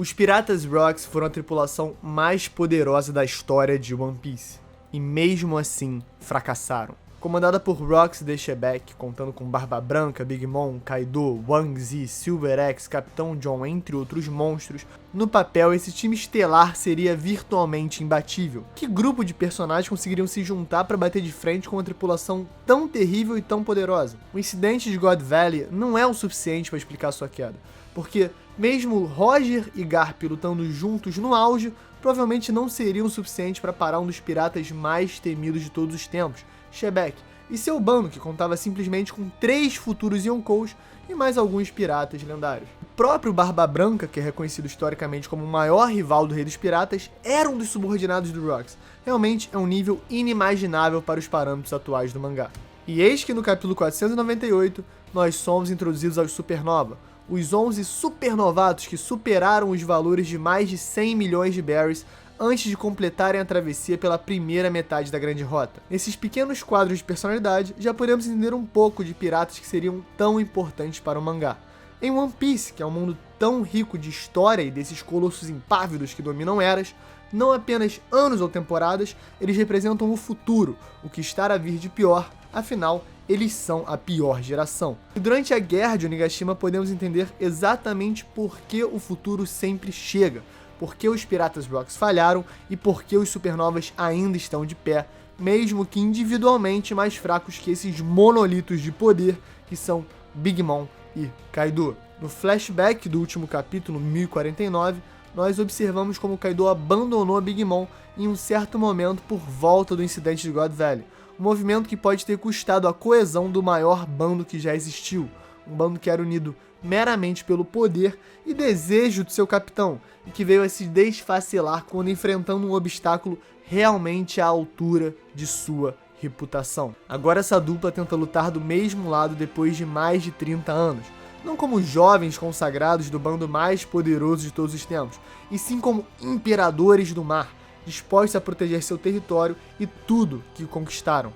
Os Piratas Rocks foram a tripulação mais poderosa da história de One Piece, e mesmo assim fracassaram. Comandada por Rox the Shebeck, contando com Barba Branca, Big Mom, Kaido, Wang Zi, Silver Axe, Capitão John, entre outros monstros, no papel esse time estelar seria virtualmente imbatível. Que grupo de personagens conseguiriam se juntar para bater de frente com uma tripulação tão terrível e tão poderosa? O incidente de God Valley não é o suficiente para explicar sua queda, porque mesmo Roger e Garp lutando juntos no auge, provavelmente não seriam o suficiente para parar um dos piratas mais temidos de todos os tempos, Shebeck, e seu bando, que contava simplesmente com 3 futuros Yonkous e mais alguns piratas lendários. O próprio Barba Branca, que é reconhecido historicamente como o maior rival do Rei dos Piratas, era um dos subordinados do Rox. Realmente é um nível inimaginável para os parâmetros atuais do mangá. E eis que no capítulo 498, nós somos introduzidos aos Supernova, os 11 supernovatos que superaram os valores de mais de 100 milhões de berries antes de completarem a travessia pela primeira metade da Grande Rota. Nesses pequenos quadros de personalidade, já podemos entender um pouco de piratas que seriam tão importantes para o mangá. Em One Piece, que é um mundo tão rico de história e desses colossos impávidos que dominam eras, não apenas anos ou temporadas, eles representam o futuro, o que está a vir de pior, afinal, eles são a pior geração. E durante a Guerra de Onigashima podemos entender exatamente por que o futuro sempre chega, por que os Piratas Rocks falharam e por que os Supernovas ainda estão de pé, mesmo que individualmente mais fracos que esses monolitos de poder que são Big Mom e Kaido. No flashback do último capítulo, 1049, nós observamos como Kaido abandonou a Big Mom em um certo momento por volta do incidente de God Valley, um movimento que pode ter custado a coesão do maior bando que já existiu, um bando que era unido meramente pelo poder e desejo do seu capitão, e que veio a se desfacelar quando enfrentando um obstáculo realmente à altura de sua reputação. Agora essa dupla tenta lutar do mesmo lado depois de mais de 30 anos, não como jovens consagrados do bando mais poderoso de todos os tempos, e sim como imperadores do mar, dispostos a proteger seu território e tudo que conquistaram.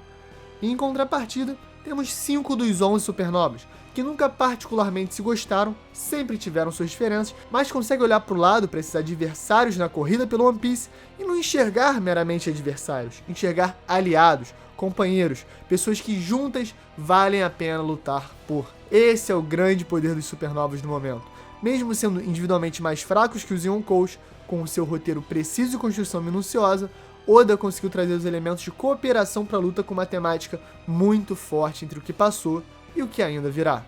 E em contrapartida, temos 5 dos 11 supernovas, que nunca particularmente se gostaram, sempre tiveram suas diferenças, mas conseguem olhar para o lado para esses adversários na corrida pelo One Piece e não enxergar meramente adversários, enxergar aliados, companheiros, pessoas que juntas valem a pena lutar por. Esse é o grande poder dos supernovas no momento. Mesmo sendo individualmente mais fracos que os Yonkous, com o seu roteiro preciso e construção minuciosa, Oda conseguiu trazer os elementos de cooperação para a luta com uma temática muito forte entre o que passou e o que ainda virá.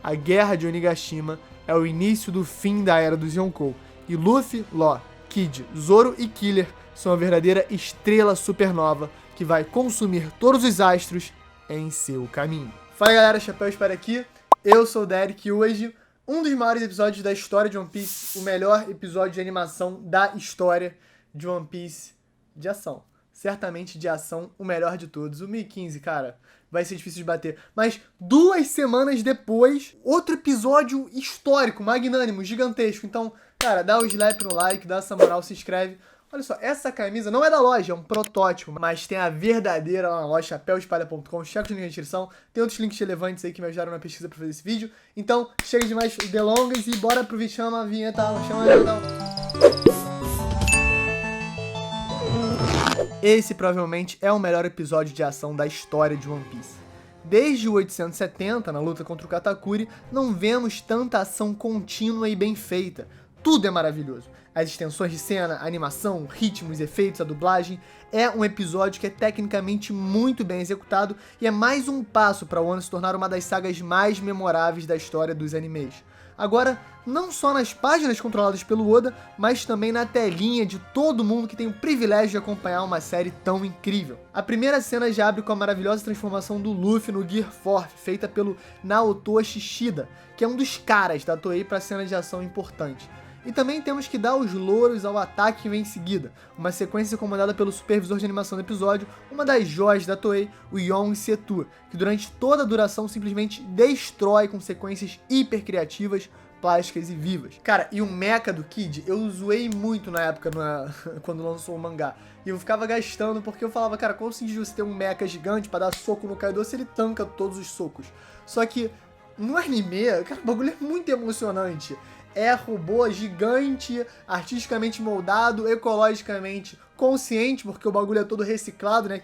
A Guerra de Onigashima é o início do fim da Era dos Yonkou, e Luffy, Law, Kid, Zoro e Killer são a verdadeira estrela supernova que vai consumir todos os astros em seu caminho. Fala galera, Chapéu Espera aqui, eu sou o Derek e hoje um dos maiores episódios da história de One Piece, o melhor episódio de animação da história de One Piece de ação. Certamente de ação, o melhor de todos. O 1015, cara, vai ser difícil de bater. Mas 2 semanas depois, outro episódio histórico, magnânimo, gigantesco. Então, cara, dá o slap no like, dá essa moral, se inscreve. Olha só, essa camisa não é da loja, é um protótipo, mas tem a verdadeira lá na loja, chapeuespada.com, checa os links na descrição. Tem outros links relevantes aí que me ajudaram na pesquisa pra fazer esse vídeo. Então, chega de mais delongas e bora pro vídeo. Chama a vinheta, chama a vinheta. Esse provavelmente é o melhor episódio de ação da história de One Piece. Desde o 870, na luta contra o Katakuri, não vemos tanta ação contínua e bem feita. Tudo é maravilhoso. As extensões de cena, a animação, ritmos, efeitos, a dublagem. É um episódio que é tecnicamente muito bem executado e é mais um passo para One se tornar uma das sagas mais memoráveis da história dos animes. Agora, não só nas páginas controladas pelo Oda, mas também na telinha de todo mundo que tem o privilégio de acompanhar uma série tão incrível. A primeira cena já abre com a maravilhosa transformação do Luffy no Gear 4, feita pelo Naotoshi Shida, que é um dos caras da Toei para cena de ação importante. E também temos que dar os louros ao ataque que vem em seguida, uma sequência comandada pelo supervisor de animação do episódio, uma das joias da Toei, o Yon Setu, que durante toda a duração simplesmente destrói com sequências hiper criativas, plásticas e vivas. Cara, e o mecha do Kid, eu zoei muito na época, quando lançou o mangá. E eu ficava gastando, porque eu falava, cara, qual o sentido de você ter um mecha gigante pra dar soco no Kaido se ele tanca todos os socos? Só que, no anime, cara, o bagulho é muito emocionante. é robô gigante, artisticamente moldado, ecologicamente consciente, porque o bagulho é todo reciclado, né?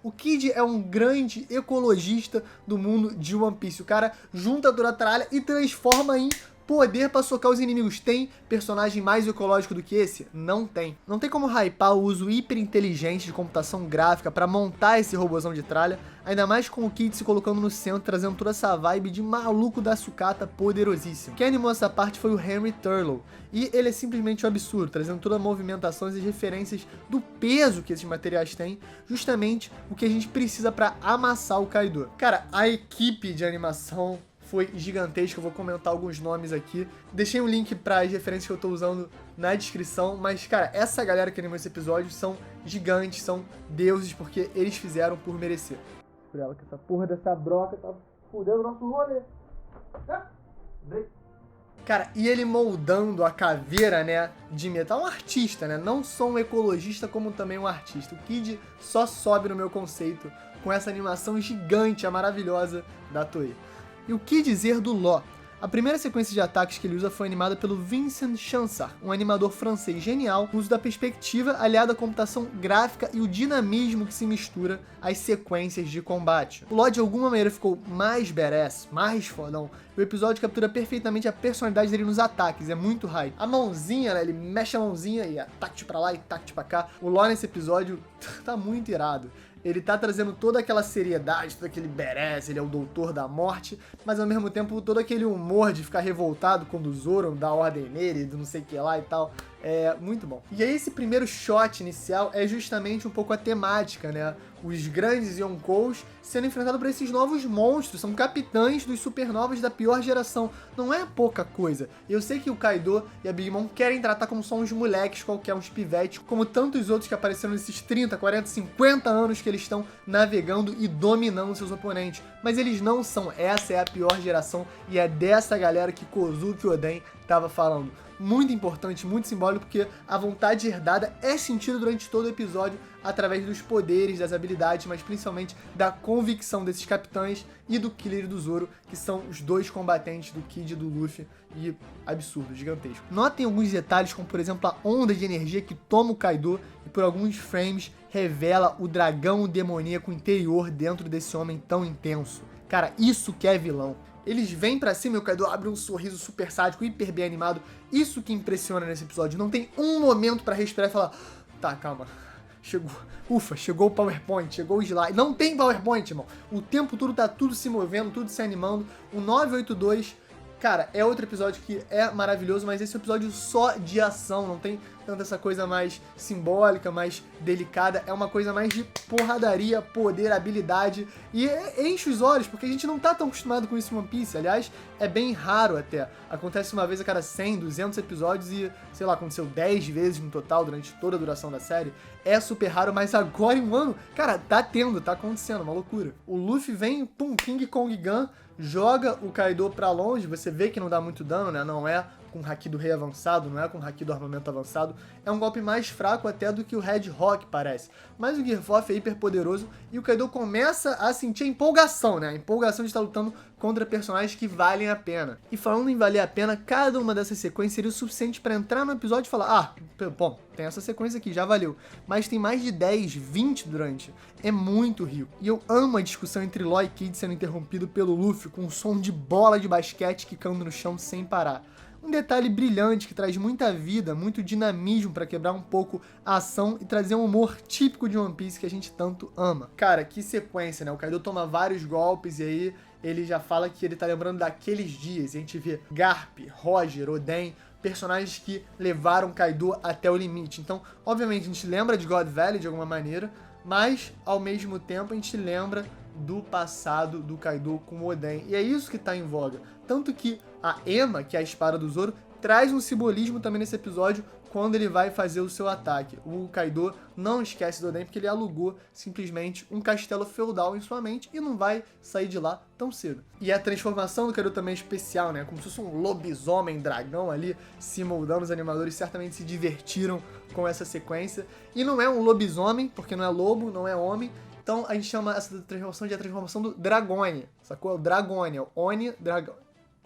O Kid é um grande ecologista do mundo de One Piece. O cara junta toda a tralha e transforma em poder pra socar os inimigos. Tem personagem mais ecológico do que esse? Não tem. Não tem como hypar o uso hiper inteligente de computação gráfica pra montar esse robôzão de tralha, ainda mais com o Kid se colocando no centro, trazendo toda essa vibe de maluco da sucata poderosíssimo. Quem animou essa parte foi o Henry Turlough, e ele é simplesmente um absurdo, trazendo toda a movimentação e referências do peso que esses materiais têm, justamente o que a gente precisa pra amassar o Kaido. Cara, a equipe de animação foi gigantesca, eu vou comentar alguns nomes aqui. Deixei um link para as referências que eu tô usando na descrição, mas, cara, essa galera que animou esse episódio são gigantes, são deuses, porque eles fizeram por merecer. Por ela que essa porra dessa broca tá fudendo o nosso rolê. Cara, e ele moldando a caveira, né, de metal, um artista, né, não só um ecologista, como também um artista. O Kid só sobe no meu conceito com essa animação gigante, a maravilhosa da Toei. E o que dizer do Law? A primeira sequência de ataques que ele usa foi animada pelo Vincent Chansard, um animador francês genial, no uso da perspectiva aliada à computação gráfica e o dinamismo que se mistura às sequências de combate. O Law de alguma maneira ficou mais badass, mais fodão, e o episódio captura perfeitamente a personalidade dele nos ataques, é muito hype. A mãozinha, né, ele mexe a mãozinha e ataque pra lá e ataque pra cá. O Law nesse episódio tá muito irado. Ele tá trazendo toda aquela seriedade, todo aquele badass, ele é o doutor da morte, mas ao mesmo tempo todo aquele humor de ficar revoltado quando o Zoro dá ordem nele, do não sei o que lá e tal. É muito bom. E aí esse primeiro shot inicial é justamente um pouco a temática, né? Os grandes Yonkous sendo enfrentados por esses novos monstros, são capitães dos supernovas da pior geração. Não é pouca coisa. Eu sei que o Kaido e a Big Mom querem tratar como só uns moleques qualquer, uns pivetes, como tantos outros que apareceram nesses 30, 40, 50 anos que eles estão navegando e dominando seus oponentes. Mas eles não são. Essa é a pior geração e é dessa galera que Kozuki Oden tava falando. Muito importante, muito simbólico, porque a vontade herdada é sentida durante todo o episódio através dos poderes, das habilidades, mas principalmente da convicção desses capitães e do Killer e do Zoro, que são os dois combatentes do Kid e do Luffy, e absurdo, gigantesco. Notem alguns detalhes, como por exemplo a onda de energia que toma o Kaido e por alguns frames revela o dragão demoníaco interior dentro desse homem tão intenso. Cara, isso que é vilão. Eles vêm pra cima e o Kaido abre um sorriso super sádico, hiper bem animado. Isso que impressiona nesse episódio. Não tem um momento pra respirar e falar: tá, calma, chegou. Ufa, chegou o PowerPoint, chegou o slide. Não tem PowerPoint, irmão. O tempo todo tá tudo se movendo, tudo se animando. O 982, cara, é outro episódio que é maravilhoso, mas esse é um episódio só de ação. Não tem tanta essa coisa mais simbólica, mais delicada. É uma coisa mais de porradaria, poder, habilidade. E enche os olhos, porque a gente não tá tão acostumado com isso em One Piece. Aliás, é bem raro até. Acontece uma vez a cada 100, 200 episódios e, sei lá, aconteceu 10 vezes no total durante toda a duração da série. É super raro, mas agora em um ano, cara, tá tendo, tá acontecendo, uma loucura. O Luffy vem, pum, King Kong Gun, joga o Kaido pra longe, você vê que não dá muito dano, né? Não é com o Haki do Rei avançado, não é com o Haki do armamento avançado. É um golpe mais fraco até do que o Red Rock parece. Mas o Gear 4 é hiper poderoso e o Kaido começa a sentir a empolgação, né? A empolgação de estar lutando contra personagens que valem a pena. E falando em valer a pena, cada uma dessas sequências seria o suficiente pra entrar no episódio e falar: ah, bom, tem essa sequência aqui, já valeu. Mas tem mais de 10, 20 durante. É muito rico. E eu amo a discussão entre Law e Kid sendo interrompido pelo Luffy com um som de bola de basquete quicando no chão sem parar. Um detalhe brilhante que traz muita vida, muito dinamismo pra quebrar um pouco a ação e trazer um humor típico de One Piece que a gente tanto ama. Cara, que sequência, né? O Kaido toma vários golpes e aí ele já fala que ele tá lembrando daqueles dias. E a gente vê Garp, Roger, Oden, personagens que levaram Kaido até o limite. Então, obviamente, a gente lembra de God Valley de alguma maneira, mas, ao mesmo tempo, a gente lembra do passado do Kaido com o Oden. E é isso que tá em voga. Tanto que a Ema, que é a espada do Zoro, traz um simbolismo também nesse episódio quando ele vai fazer o seu ataque. O Kaido não esquece do Oden porque ele alugou simplesmente um castelo feudal em sua mente e não vai sair de lá tão cedo. E a transformação do Kaido também é especial, né? Como se fosse um lobisomem dragão ali se moldando. Os animadores certamente se divertiram com essa sequência. E não é um lobisomem, porque não é lobo, não é homem. Então a gente chama essa transformação de a transformação do Dragonia, sacou? O Dragonia, o Oni, dragão.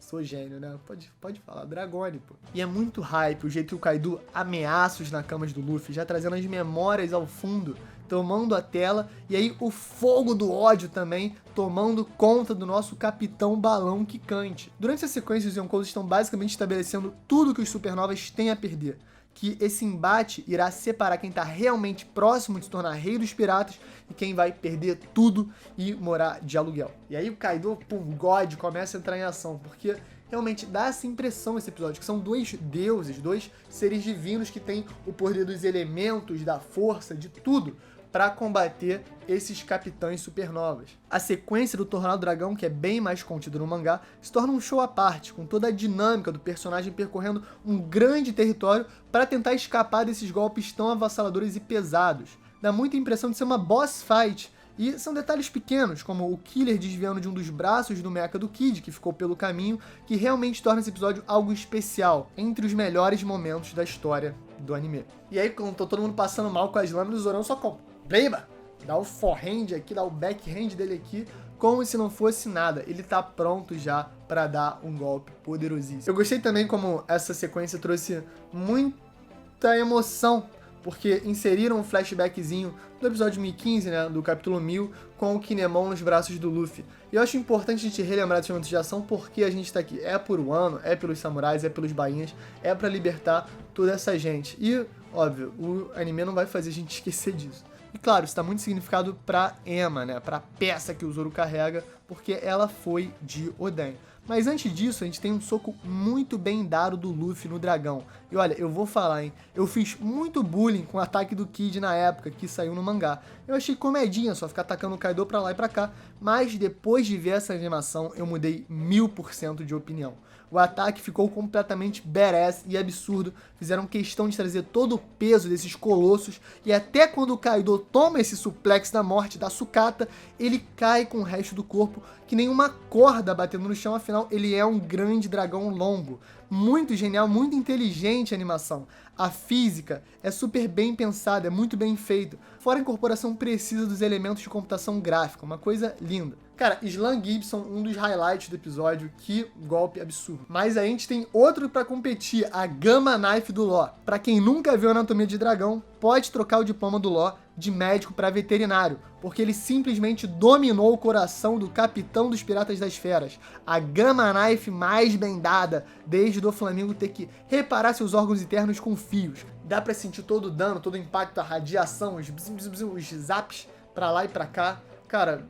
Sou gênio, né? Pode falar, Dragone, pô. E é muito hype o jeito que o Kaido ameaça os Nakamas do Luffy, já trazendo as memórias ao fundo, tomando a tela, e aí o fogo do ódio também tomando conta do nosso Capitão Balão Quicante. Durante essa sequência, os Yonkous estão basicamente estabelecendo tudo que os Supernovas têm a perder. Que esse embate irá separar quem tá realmente próximo de se tornar rei dos piratas e quem vai perder tudo e morar de aluguel. E aí o Kaido, God, começa a entrar em ação, porque realmente dá essa impressão esse episódio, que são dois deuses, dois seres divinos que têm o poder dos elementos, da força, de tudo, para combater esses capitães supernovas. A sequência do Tornado Dragão, que é bem mais contida no mangá, se torna um show à parte, com toda a dinâmica do personagem percorrendo um grande território para tentar escapar desses golpes tão avassaladores e pesados. Dá muita impressão de ser uma boss fight, e são detalhes pequenos, como o Killer desviando de um dos braços do mecha do Kid, que ficou pelo caminho, que realmente torna esse episódio algo especial, entre os melhores momentos da história do anime. E aí, quando tá todo mundo passando mal com as lâminas, o Zorão só compra. Breba! Dá o forehand aqui, dá o backhand dele aqui, como se não fosse nada. Ele tá pronto já pra dar um golpe poderosíssimo. Eu gostei também como essa sequência trouxe muita emoção, porque inseriram um flashbackzinho do episódio 1015, né, do capítulo 1000, com o Kinemon nos braços do Luffy. E eu acho importante a gente relembrar desses momentos de ação, porque a gente tá aqui. É por Wano, é pelos samurais, é pelos bainhas, é pra libertar toda essa gente. E, óbvio, o anime não vai fazer a gente esquecer disso. E claro, isso dá muito significado pra Emma, né? Pra peça que o Zoro carrega, porque ela foi de Oden. Mas antes disso, a gente tem um soco muito bem dado do Luffy no dragão. E olha, eu vou falar, hein? Eu fiz muito bullying com o ataque do Kid na época que saiu no mangá. Eu achei comedinha só ficar atacando o Kaido pra lá e pra cá. Mas depois de ver essa animação, eu mudei 1000% de opinião. O ataque ficou completamente badass e absurdo. Fizeram questão de trazer todo o peso desses colossos. E até quando o Kaido toma esse suplex da morte da sucata, ele cai com o resto do corpo que nem uma corda batendo no chão. Afinal, ele é um grande dragão longo. Muito genial, muito inteligente a animação. A física é super bem pensada, é muito bem feito. Fora a incorporação precisa dos elementos de computação gráfica, uma coisa linda. Cara, Slam Gibson, um dos highlights do episódio, que golpe absurdo. Mas a gente tem outro pra competir, a Gamma Knife do Law. Pra quem nunca viu Anatomia de Dragão, pode trocar o diploma do Law de médico para veterinário, porque ele simplesmente dominou o coração do capitão dos Piratas das Feras. A Gamma Knife mais bem dada, desde do Flamengo ter que reparar seus órgãos internos com fios. Dá pra sentir todo o dano, todo o impacto, a radiação, os zaps pra lá e pra cá. Cara,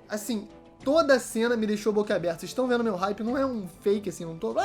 assim, toda a cena me deixou boca aberta. Vocês estão vendo meu hype? Não é um fake, assim, não tô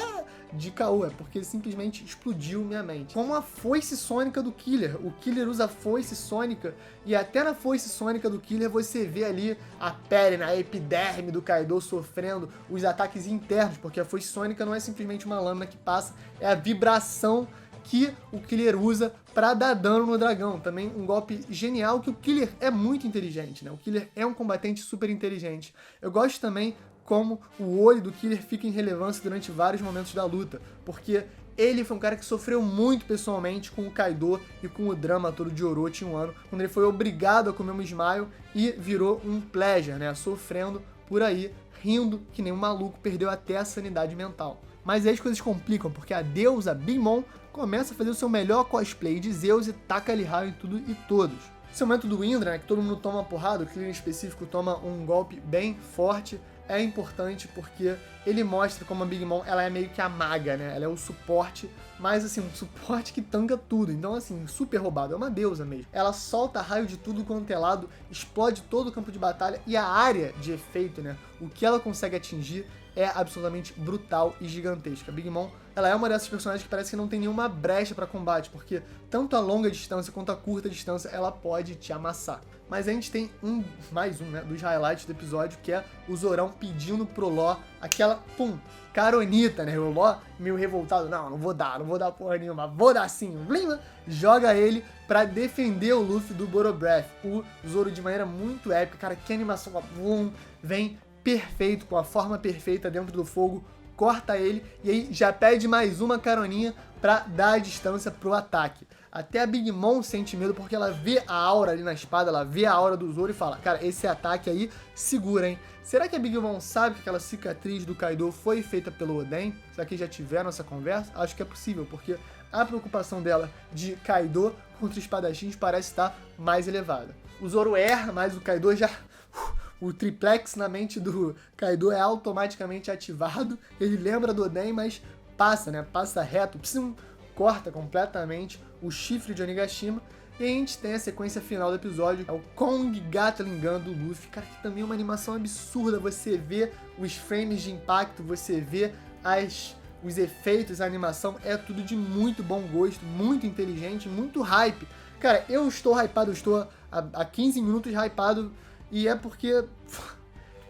de caô, é porque simplesmente explodiu minha mente. Como a foice sônica do Killer. O Killer usa a foice sônica e até na foice sônica do Killer você vê ali a pele, na epiderme do Kaido sofrendo os ataques internos, porque a foice sônica não é simplesmente uma lâmina que passa, é a vibração que o Killer usa para dar dano no dragão. Também um golpe genial, que o Killer é muito inteligente, né? O Killer é um combatente super inteligente. Eu gosto também como o olho do Killer fica em relevância durante vários momentos da luta, porque ele foi um cara que sofreu muito pessoalmente com o Kaido e com o drama todo de Orochi em um ano, quando ele foi obrigado a comer um Smile e virou um pleasure, né? Sofrendo por aí, rindo que nem um maluco, perdeu até a sanidade mental. Mas aí as coisas complicam, porque a deusa Big Mom começa a fazer o seu melhor cosplay de Zeus e taca-lhe raio em tudo e todos. Esse momento do Indra, né, que todo mundo toma uma porrada, o Killer em específico toma um golpe bem forte, é importante porque ele mostra como a Big Mom, ela é meio que a maga, né? Ela é o suporte, mas assim, um suporte que tanca tudo. Então assim, super roubado, é uma deusa mesmo. Ela solta raio de tudo quanto é lado, explode todo o campo de batalha e a área de efeito, né? O que ela consegue atingir é absolutamente brutal e gigantesca. A Big Mom, ela é uma dessas personagens que parece que não tem nenhuma brecha para combate, porque tanto a longa distância quanto a curta distância ela pode te amassar. Mas a gente tem mais um, né, dos highlights do episódio, que é o Zorão pedindo pro Law aquela, caronita, né? O Law meio revoltado, não vou dar porra nenhuma, vou dar sim, blim, joga ele pra defender o Luffy do Borobreath. O Zoro de maneira muito épica, cara, que animação, vem perfeito, com a forma perfeita dentro do fogo, corta ele e aí já pede mais uma caroninha pra dar a distância pro ataque. Até a Big Mom sente medo porque ela vê a aura ali na espada, ela vê a aura do Zoro e fala, cara, esse ataque aí segura, hein? Será que a Big Mom sabe que aquela cicatriz do Kaido foi feita pelo Oden? Será que já tiveram essa conversa? Acho que é possível, porque a preocupação dela de Kaido contra espadachins parece estar mais elevada. O Zoro erra, mas o Kaido já... O triplex na mente do Kaido é automaticamente ativado. Ele lembra do Oden, mas passa, né? Passa reto, corta completamente o chifre de Onigashima. E a gente tem a sequência final do episódio, é o Kong Gatling Gun do Luffy. Cara, que também é uma animação absurda. Você vê os frames de impacto, você vê os efeitos, a animação. É tudo de muito bom gosto, muito inteligente, muito hype. Cara, eu estou hypado, eu estou há 15 minutos hypado. E é porque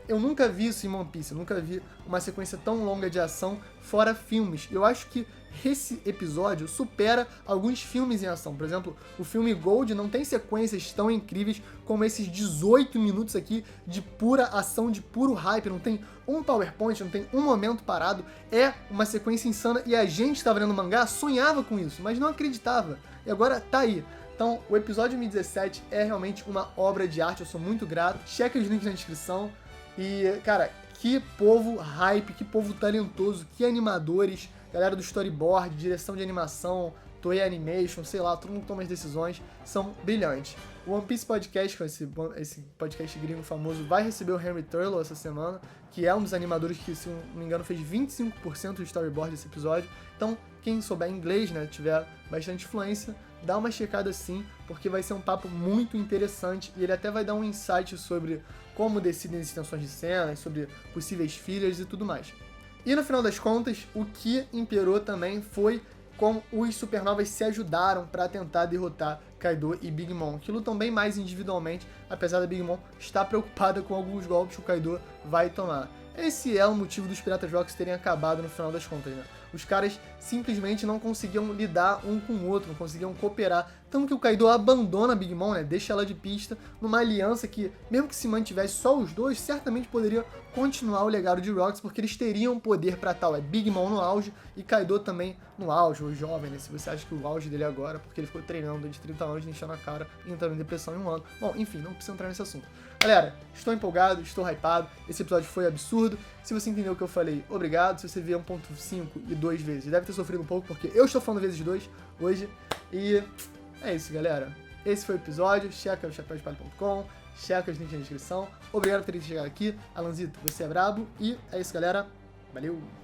eu nunca vi isso em One Piece, eu nunca vi uma sequência tão longa de ação fora filmes. Eu acho que esse episódio supera alguns filmes em ação. Por exemplo, o filme Gold não tem sequências tão incríveis como esses 18 minutos aqui de pura ação, de puro hype. Não tem um PowerPoint, não tem um momento parado. É uma sequência insana e a gente estava vendo o mangá, sonhava com isso, mas não acreditava. E agora tá aí. Então, o episódio 1017 é realmente uma obra de arte, eu sou muito grato. Checa os links na descrição. E, cara, que povo hype, que povo talentoso, que animadores, galera do storyboard, direção de animação, Toei Animation, sei lá, todo mundo que toma as decisões, são brilhantes. O One Piece Podcast, com esse podcast gringo famoso, vai receber o Henry Turlough essa semana, que é um dos animadores que, se não me engano, fez 25% do storyboard desse episódio. Então, quem souber inglês, né, tiver bastante influência, dá uma checada sim, porque vai ser um papo muito interessante e ele até vai dar um insight sobre como decidem as extensões de cenas, sobre possíveis fillers e tudo mais. E no final das contas, o que imperou também foi como os supernovas se ajudaram para tentar derrotar Kaido e Big Mom, que lutam bem mais individualmente, apesar da Big Mom estar preocupada com alguns golpes que o Kaido vai tomar. Esse é o motivo dos Piratas Rocks terem acabado no final das contas, né? Os caras simplesmente não conseguiam lidar um com o outro, não conseguiam cooperar. Tanto que o Kaido abandona a Big Mom, né? Deixa ela de pista numa aliança que, mesmo que se mantivesse só os dois, certamente poderia continuar o legado de Rocks, porque eles teriam poder pra tal. É Big Mom no auge e Kaido também no auge, o jovem, né? Se você acha que o auge dele é agora, porque ele ficou treinando durante 30 anos, enchendo a cara e entrando em depressão em um ano. Bom, enfim, não precisa entrar nesse assunto. Galera, estou empolgado, estou hypado, esse episódio foi absurdo. Se você entendeu o que eu falei, obrigado. Se você vê 1.5 e 2 vezes, deve ter sofrido um pouco, porque eu estou falando vezes 2 hoje. E é isso, galera. Esse foi o episódio. Checa o chapéudeespalha.com, checa os links na descrição. Obrigado por terem chegado aqui. Alanzito, você é brabo. E é isso, galera. Valeu!